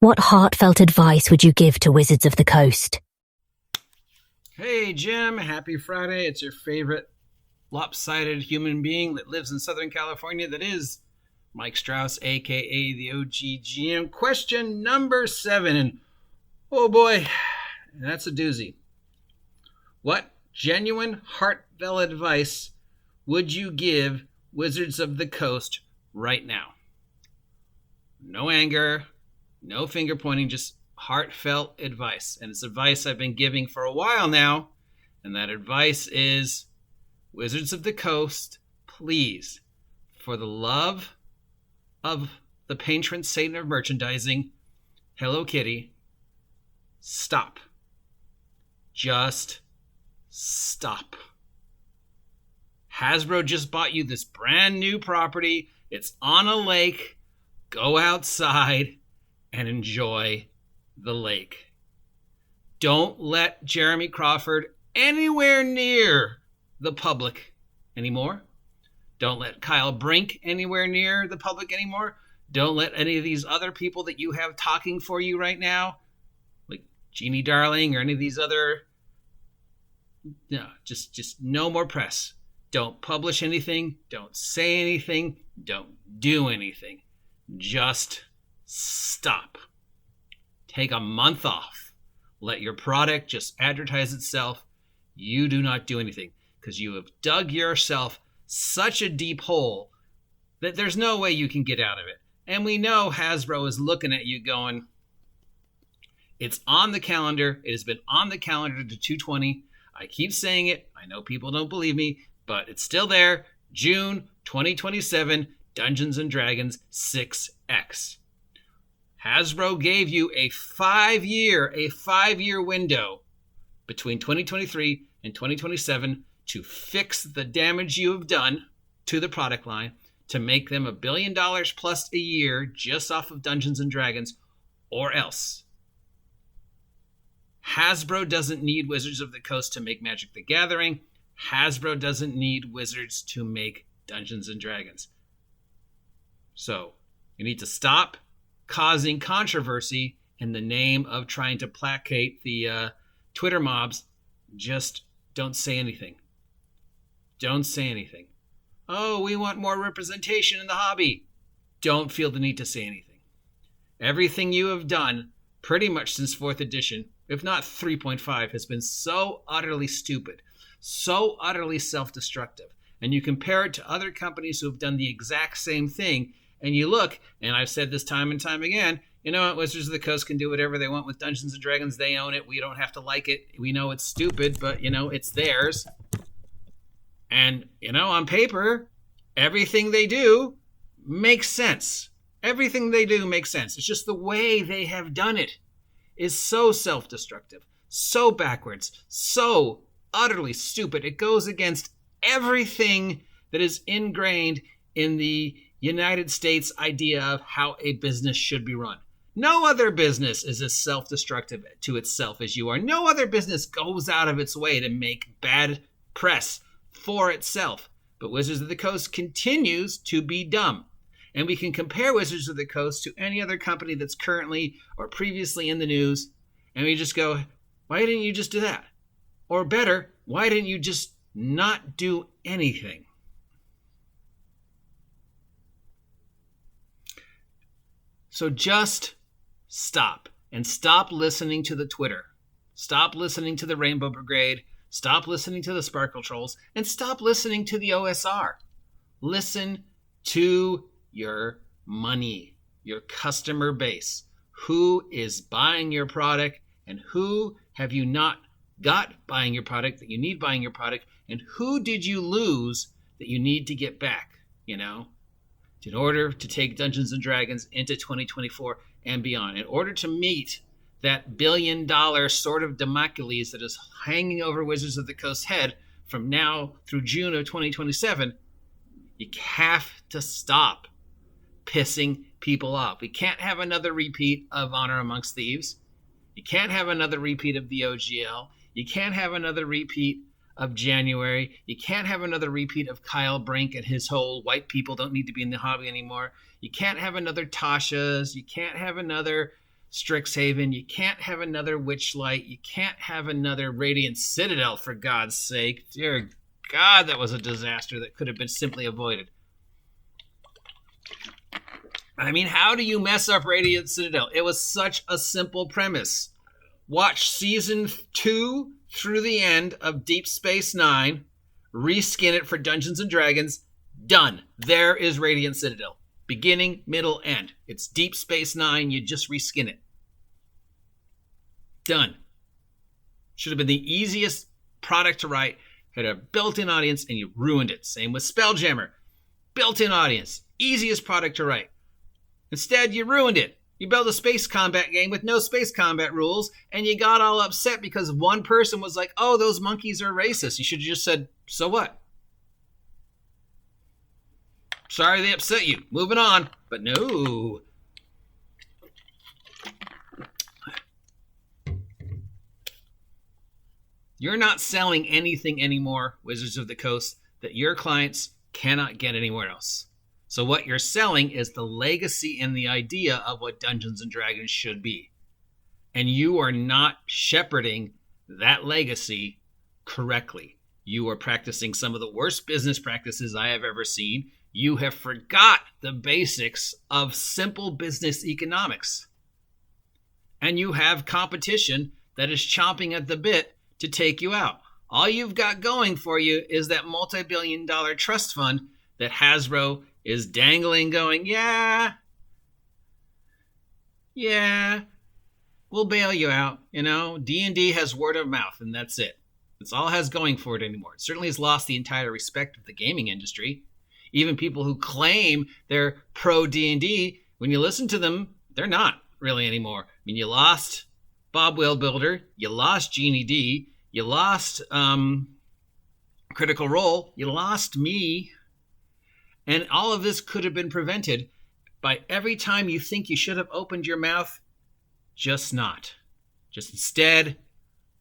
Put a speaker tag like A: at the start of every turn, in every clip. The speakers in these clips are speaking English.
A: What heartfelt advice would you give to Wizards of the Coast?
B: Hey, Jim. Happy Friday. It's your favorite lopsided human being that lives in Southern California. That is Mike Strauss, a.k.a. the OGGM. Question number 7. And, oh boy, that's a doozy. What genuine, heartfelt advice would you give Wizards of the Coast right now? No anger, no finger pointing, just heartfelt advice. And it's advice I've been giving for a while now. And that advice is, Wizards of the Coast, please, for the love of the patron saint of merchandising, Hello Kitty, stop. Just stop. Hasbro just bought you this brand new property. It's on a lake. Go outside and enjoy the lake. Don't let Jeremy Crawford anywhere near the public anymore. Don't let Kyle Brink anywhere near the public anymore. Don't let any of these other people that you have talking for you right now, like Jeannie Darling or any of these other, no, just no more press. Don't publish anything. Don't say anything. Don't do anything. Just stop. Take a month off. Let your product just advertise itself. You do not do anything because you have dug yourself such a deep hole that there's no way you can get out of it. And we know Hasbro is looking at you going, it's on the calendar. It has been on the calendar to 2/20. I keep saying it. I know people don't believe me, but it's still there. June 2027, Dungeons & Dragons 6X. Hasbro gave you a 5-year window between 2023 and 2027 to fix the damage you have done to the product line, to make them $1 billion plus a year just off of Dungeons & Dragons, or else. Hasbro doesn't need Wizards of the Coast to make Magic the Gathering. Hasbro doesn't need Wizards to make Dungeons & Dragons. So, you need to stop causing controversy in the name of trying to placate the Twitter mobs. Just don't say anything. Don't say anything. Oh, we want more representation in the hobby. Don't feel the need to say anything. Everything you have done pretty much since 4th edition, if not 3.5, has been so utterly stupid, so utterly self-destructive. And you compare it to other companies who have done the exact same thing, and you look, and I've said this time and time again, you know what, Wizards of the Coast can do whatever they want with Dungeons & Dragons. They own it. We don't have to like it. We know it's stupid, but, it's theirs. And, on paper, everything they do makes sense. Everything they do makes sense. It's just the way they have done it is so self-destructive, so backwards, so utterly stupid. It goes against everything that is ingrained in the United States idea of how a business should be run. No other business is as self-destructive to itself as you are. No other business goes out of its way to make bad press for itself. But Wizards of the Coast continues to be dumb. And we can compare Wizards of the Coast to any other company that's currently or previously in the news. And we just go, why didn't you just do that? Or better, why didn't you just not do anything? So just stop. And stop listening to the Twitter. Stop listening to the Rainbow Brigade. Stop listening to the Sparkle Trolls. And stop listening to the OSR. Listen to your money, your customer base. Who is buying your product and who have you not got buying your product that you need buying your product, and who did you lose that you need to get back, in order to take Dungeons & Dragons into 2024 and beyond, in order to meet that $1 billion sword of Damocles that is hanging over Wizards of the Coast's head from now through June of 2027, you have to stop pissing people off. We can't have another repeat of Honor Amongst Thieves. You can't have another repeat of the OGL. You can't have another repeat of January. You can't have another repeat of Kyle Brink and his whole white people don't need to be in the hobby anymore. You can't have another Tasha's. You can't have another Strixhaven. You can't have another Witchlight. You can't have another Radiant Citadel, for God's sake. Dear God, that was a disaster that could have been simply avoided. I mean, how do you mess up Radiant Citadel? It was such a simple premise. Watch Season 2 through the end of Deep Space Nine. Reskin it for Dungeons & Dragons. Done. There is Radiant Citadel. Beginning, middle, end. It's Deep Space Nine. You just reskin it. Done. Should have been the easiest product to write. Had a built-in audience, and you ruined it. Same with Spelljammer. Built-in audience. Easiest product to write. Instead, you ruined it. You built a space combat game with no space combat rules, and you got all upset because one person was like, oh, those monkeys are racist. You should have just said, so what? Sorry they upset you. Moving on. But no. You're not selling anything anymore, Wizards of the Coast, that your clients cannot get anywhere else. So what you're selling is the legacy and the idea of what Dungeons & Dragons should be. And you are not shepherding that legacy correctly. You are practicing some of the worst business practices I have ever seen. You have forgot the basics of simple business economics. And you have competition that is chomping at the bit to take you out. All you've got going for you is that multi-billion-dollar trust fund that Hasbro is dangling, going, yeah, we'll bail you out. You know, D&D has word of mouth, and that's it. That's all it has going for it anymore. It certainly has lost the entire respect of the gaming industry. Even people who claim they're pro D&D, when you listen to them, they're not really anymore. I mean, you lost Bob Whalebuilder, you lost Jeannie D, you lost Critical Role, you lost me. And all of this could have been prevented by every time you think you should have opened your mouth, just not. Just instead,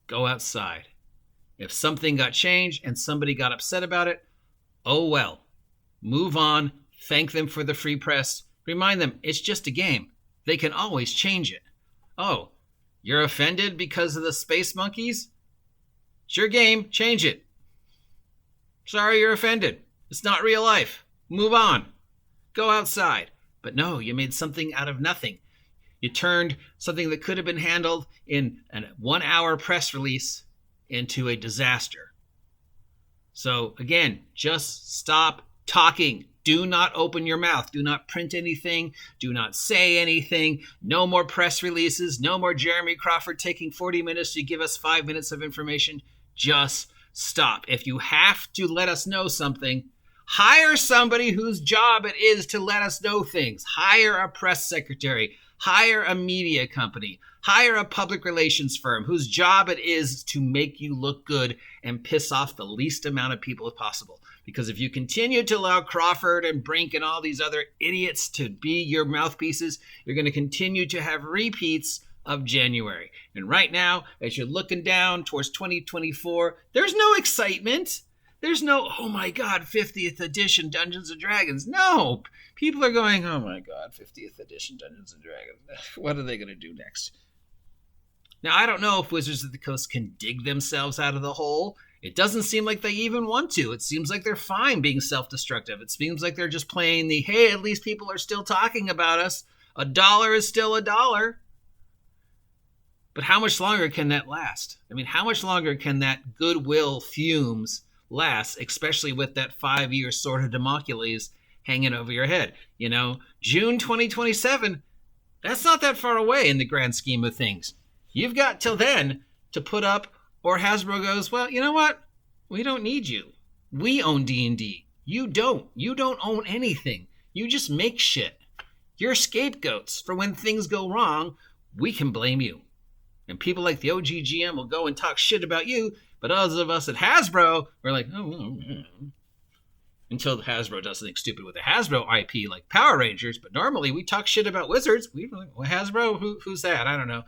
B: go outside. If something got changed and somebody got upset about it, oh well. Move on. Thank them for the free press. Remind them it's just a game. They can always change it. Oh, you're offended because of the space monkeys? It's your game. Change it. Sorry you're offended. It's not real life. Move on. Go outside. But no, you made something out of nothing. You turned something that could have been handled in a 1-hour press release into a disaster. So again, just stop talking. Do not open your mouth. Do not print anything. Do not say anything. No more press releases. No more Jeremy Crawford taking 40 minutes to give us 5 minutes of information. Just stop. If you have to let us know something, hire somebody whose job it is to let us know things. Hire a press secretary. Hire a media company. Hire a public relations firm whose job it is to make you look good and piss off the least amount of people as possible. Because if you continue to allow Crawford and Brink and all these other idiots to be your mouthpieces, you're going to continue to have repeats of January. And right now, as you're looking down towards 2024, there's no excitement. There's no, oh my God, 50th edition Dungeons & Dragons. No, people are going, oh my God, 50th edition Dungeons & Dragons. What are they going to do next? Now, I don't know if Wizards of the Coast can dig themselves out of the hole. It doesn't seem like they even want to. It seems like they're fine being self-destructive. It seems like they're just playing the, hey, at least people are still talking about us. $1 is still $1. But how much longer can that last? I mean, how much longer can that goodwill fumes last, especially with that 5-year sword of Damocles hanging over your head? You know, June 2027, that's not that far away in the grand scheme of things. You've got till then to put up, or Hasbro goes, well, you know what? We don't need you. We own D&D. You don't. You don't own anything. You just make shit. You're scapegoats for when things go wrong. We can blame you. And people like the OGGM will go and talk shit about you, but others of us at Hasbro, we're like, oh. Until Hasbro does something stupid with a Hasbro IP like Power Rangers, but normally we talk shit about Wizards. We're like, well, Hasbro? Who's that? I don't know.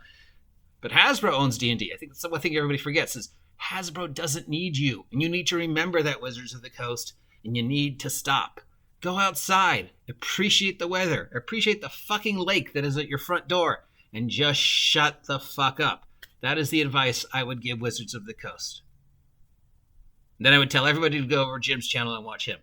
B: But Hasbro owns D&D. I think that's one thing everybody forgets is Hasbro doesn't need you. And you need to remember that, Wizards of the Coast, and you need to stop. Go outside. Appreciate the weather. Appreciate the fucking lake that is at your front door. and just shut the fuck up. That is the advice I would give Wizards of the Coast. Then I would tell everybody to go over Jim's channel and watch him.